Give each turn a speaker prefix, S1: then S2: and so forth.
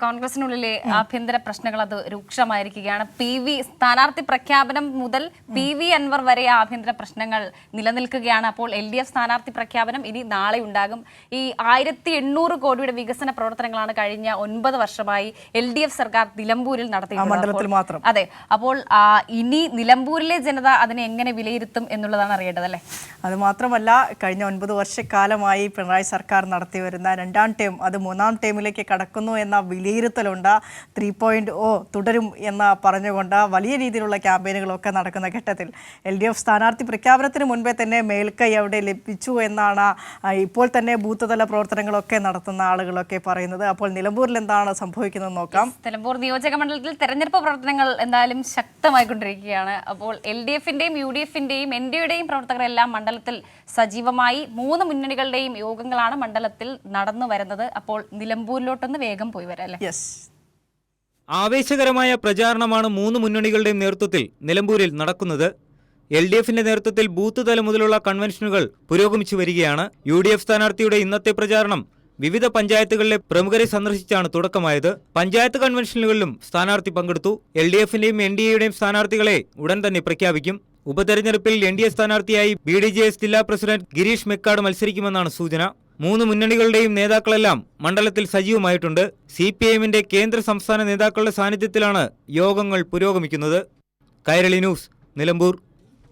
S1: കോൺഗ്രസിനുള്ളിലെ ആഭ്യന്തര പ്രശ്നങ്ങൾ അത് രൂക്ഷമായിരിക്കുകയാണ്. സ്ഥാനാർത്ഥി പ്രഖ്യാപനം മുതൽ PV അൻവർ വരെ ആഭ്യന്തര പ്രശ്നങ്ങൾ നിലനിൽക്കുകയാണ്. അപ്പോൾ LDF സ്ഥാനാർത്ഥി പ്രഖ്യാപനം ഇനി നാളെ ഉണ്ടാകും. ഈ 1800 കോടിയുടെ വികസന പ്രവർത്തനങ്ങളാണ് കഴിഞ്ഞ 9 വർഷമായി LDF സർക്കാർ നിലമ്പൂരിൽ നടത്തിയിട്ടുള്ളത്. അതെ, അപ്പോൾ ഇനി നിലമ്പൂരിലെ ജനത അതിനെ എങ്ങനെ വിലയിരുത്തും എന്നുള്ളതാണ് അറിയേണ്ടത് അല്ലേ?
S2: അത് മാത്രമല്ല, കഴിഞ്ഞ 9 വർഷക്കാലമായി പിണറായി സർക്കാർ നടത്തി വരുന്ന 2ാം ടേം അത് 3ാം ടേമിലേക്ക് കടക്കുന്നു എന്ന വിലയിരുത്തലുണ്ട്. 3.0 തുടരും എന്ന് പറഞ്ഞുകൊണ്ട് വലിയ രീതിയിലുള്ള ക്യാമ്പയിനുകളൊക്കെ നടക്കുന്ന ഘട്ടത്തിൽ LDF സ്ഥാനാർത്ഥി പ്രഖ്യാപനത്തിന് മുൻപേ തന്നെ മേൽക്കൈ അവിടെ ലഭിച്ചു എന്നാണ് ഇപ്പോൾ തന്നെ ബൂത്ത് തല പ്രവർത്തനങ്ങളൊക്കെ നടത്തുന്ന ആളുകളൊക്കെ പറയുന്നത്. അപ്പോൾ നിലമ്പൂരിൽ എന്താണ് സംഭവിക്കുന്നത് നോക്കാം.
S1: നിലമ്പൂർ നിയോജക മണ്ഡലത്തിൽ തെരഞ്ഞെടുപ്പ് പ്രവർത്തനങ്ങൾ എന്തായാലും ശക്തമായിക്കൊണ്ടിരിക്കുകയാണ്. അപ്പോൾ LDFന്റെയും UDFന്റെയും NDAയുടെയും പ്രവർത്തകരെല്ലാം മണ്ഡലത്തിൽ സജീവമായി 3 മുന്നണികളുടെയും യോഗങ്ങളാണ് മണ്ഡലത്തിൽ നടന്നു വരുന്നത്. അപ്പോൾ നിലമ്പൂരിലോട്ടൊന്ന് വേഗം പോയി വരാം അല്ലേ?
S3: ആവേശകരമായ പ്രചാരണമാണ് 3 മുന്നണികളുടെയും നേതൃത്വത്തിൽ നിലമ്പൂരിൽ നടക്കുന്നത്. LDFന്റെ നേതൃത്വത്തിൽ ബൂത്ത് തലം മുതലുള്ള കൺവെൻഷനുകൾ പുരോഗമിച്ചു വരികയാണ്. UDF സ്ഥാനാർത്ഥിയുടെ ഇന്നത്തെ പ്രചാരണം വിവിധ പഞ്ചായത്തുകളിലെ പ്രമുഖരെ സന്ദർശിച്ചാണ് തുടക്കമായത്. പഞ്ചായത്ത് കൺവെൻഷനുകളിലും സ്ഥാനാർത്ഥി പങ്കെടുത്തു. LDFന്റെയും NDAയുടെയും സ്ഥാനാർത്ഥികളെ ഉടൻ തന്നെ പ്രഖ്യാപിക്കും. ഉപതെരഞ്ഞെടുപ്പിൽ NDA സ്ഥാനാർത്ഥിയായി BDJS ജില്ലാ പ്രസിഡന്റ് ഗിരീഷ് മെക്കാട് മത്സരിക്കുമെന്നാണ് സൂചന. 3 മുന്നണികളുടെയും നേതാക്കളെല്ലാം മണ്ഡലത്തിൽ സജീവമായിട്ടുണ്ട്. CPIMന്റെ കേന്ദ്ര സംസ്ഥാന നേതാക്കളുടെ സാന്നിധ്യത്തിലാണ് യോഗങ്ങൾ പുരോഗമിക്കുന്നത്. കൈരളി ന്യൂസ്, നിലമ്പൂർ.